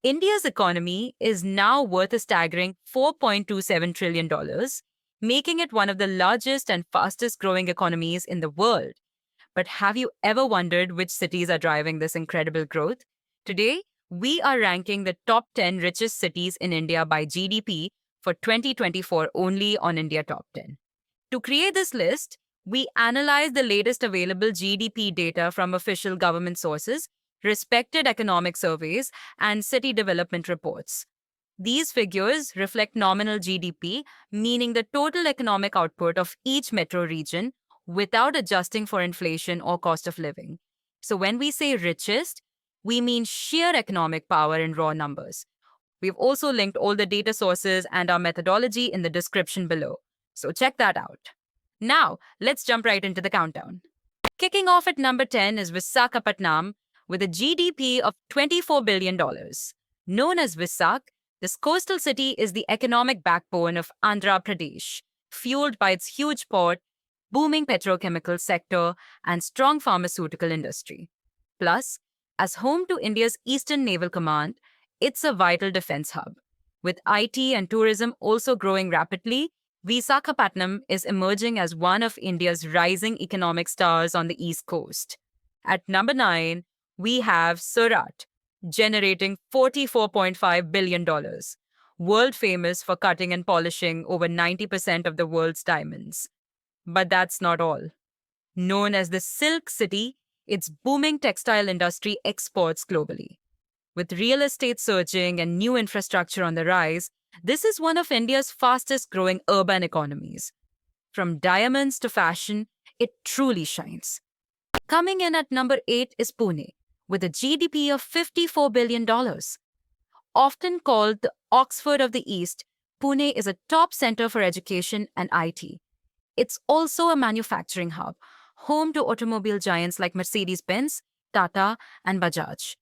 India's economy is now worth a staggering $4.27 trillion, making it one of the largest and fastest growing economies in the world. But have you ever wondered which cities are driving this incredible growth? Today, we are ranking the top 10 richest cities in India by GDP for 2024 only on India Top 10. To create this list, we analyze the latest available GDP data from official government sources, respected economic surveys, and city development reports. These figures reflect nominal GDP, meaning the total economic output of each metro region without adjusting for inflation or cost of living. So when we say richest, we mean sheer economic power in raw numbers. We've also linked all the data sources and our methodology in the description below. So check that out. Now, let's jump right into the countdown. Kicking off at number 10 is Visakhapatnam with a GDP of $24 billion. Known as Visak, this coastal city is the economic backbone of Andhra Pradesh, fueled by its huge port, booming petrochemical sector, and strong pharmaceutical industry. Plus, as home to India's Eastern Naval Command, it's a vital defense hub. With IT and tourism also growing rapidly, Visakhapatnam is emerging as one of India's rising economic stars on the East Coast. At number 9, we have Surat, generating $44.5 billion, world famous for cutting and polishing over 90% of the world's diamonds. But that's not all. Known as the Silk City, its booming textile industry exports globally. With real estate surging and new infrastructure on the rise, this is one of India's fastest growing urban economies. From diamonds to fashion, it truly shines. Coming in at number 8 is Pune, with a GDP of $54 billion. Often called the Oxford of the East, Pune is a top center for education and IT. It's also a manufacturing hub, home to automobile giants like Mercedes-Benz, Tata, and Bajaj.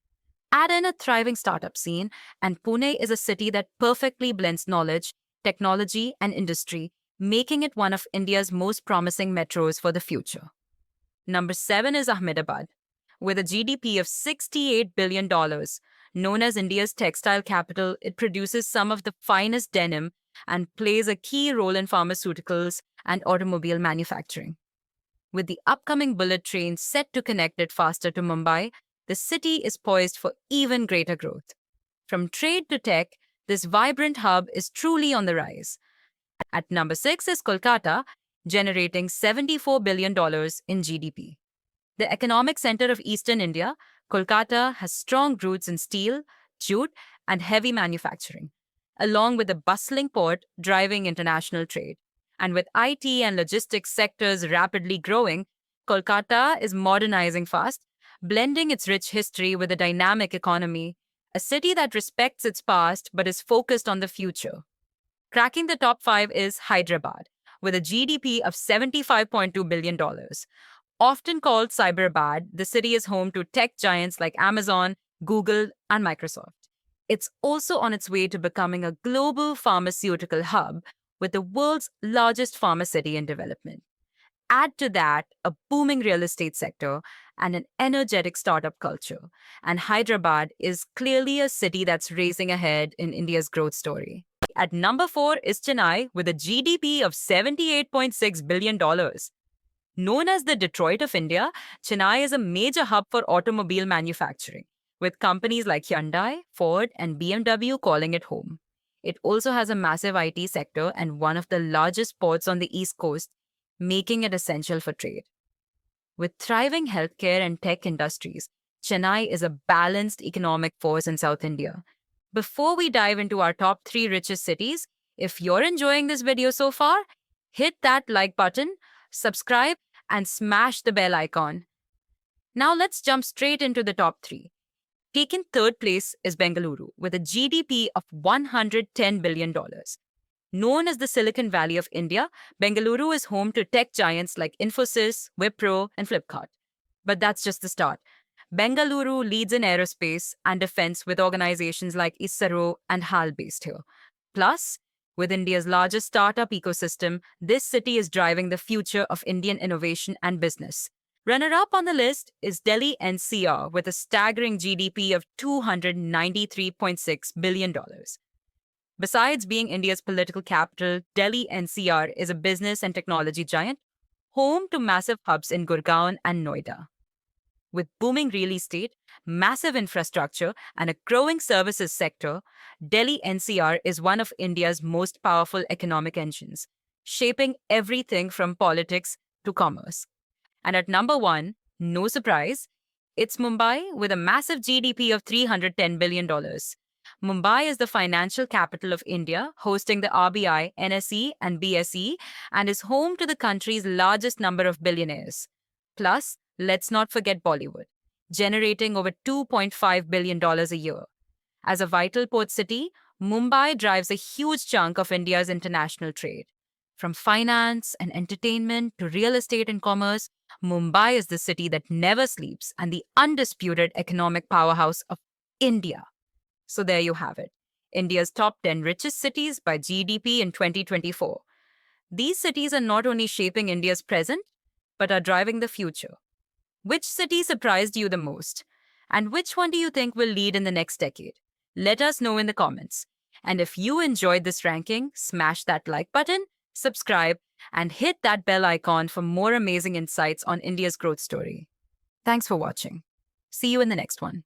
Add in a thriving startup scene, and Pune is a city that perfectly blends knowledge, technology, and industry, making it one of India's most promising metros for the future. Number 7 is Ahmedabad, with a GDP of $68 billion. Known as India's textile capital, it produces some of the finest denim and plays a key role in pharmaceuticals and automobile manufacturing. With the upcoming bullet train set to connect it faster to Mumbai, the city is poised for even greater growth. From trade to tech, this vibrant hub is truly on the rise. At number 6 is Kolkata, generating $74 billion in GDP. The economic center of eastern India, Kolkata has strong roots in steel, jute, and heavy manufacturing, along with a bustling port driving international trade. And with IT and logistics sectors rapidly growing, Kolkata is modernizing fast, blending its rich history with a dynamic economy, a city that respects its past but is focused on the future. Cracking the top 5 is Hyderabad, with a GDP of $75.2 billion. Often called Cyberabad, the city is home to tech giants like Amazon, Google, and Microsoft. It's also on its way to becoming a global pharmaceutical hub with the world's largest pharma city in development. Add to that a booming real estate sector and an energetic startup culture, and Hyderabad is clearly a city that's racing ahead in India's growth story. At number 4 is Chennai with a GDP of $78.6 billion. Known as the Detroit of India, Chennai is a major hub for automobile manufacturing, with companies like Hyundai, Ford, and BMW calling it home. It also has a massive IT sector and one of the largest ports on the East Coast, making it essential for trade. With thriving healthcare and tech industries, Chennai is a balanced economic force in South India. Before we dive into our top 3 richest cities, if you're enjoying this video so far, hit that like button, subscribe, and smash the bell icon. Now let's jump straight into the top 3. Taking third place is Bengaluru with a GDP of $110 billion. Known as the Silicon Valley of India, Bengaluru is home to tech giants like Infosys, Wipro, and Flipkart. But that's just the start. Bengaluru leads in aerospace and defense with organizations like ISRO and HAL based here. Plus, with India's largest startup ecosystem, this city is driving the future of Indian innovation and business. Runner-up on the list is Delhi NCR with a staggering GDP of $293.6 billion. Besides being India's political capital, Delhi NCR is a business and technology giant, home to massive hubs in Gurgaon and Noida. With booming real estate, massive infrastructure, and a growing services sector, Delhi NCR is one of India's most powerful economic engines, shaping everything from politics to commerce. And at number one, no surprise, it's Mumbai with a massive GDP of $310 billion. Mumbai is the financial capital of India, hosting the RBI, NSE, and BSE, and is home to the country's largest number of billionaires. Plus, let's not forget Bollywood, generating over $2.5 billion a year. As a vital port city, Mumbai drives a huge chunk of India's international trade. From finance and entertainment to real estate and commerce, Mumbai is the city that never sleeps and the undisputed economic powerhouse of India. So there you have it, India's top 10 richest cities by GDP in 2024. These cities are not only shaping India's present, but are driving the future. Which city surprised you the most? And which one do you think will lead in the next decade? Let us know in the comments. And if you enjoyed this ranking, smash that like button, subscribe, and hit that bell icon for more amazing insights on India's growth story. Thanks for watching. See you in the next one.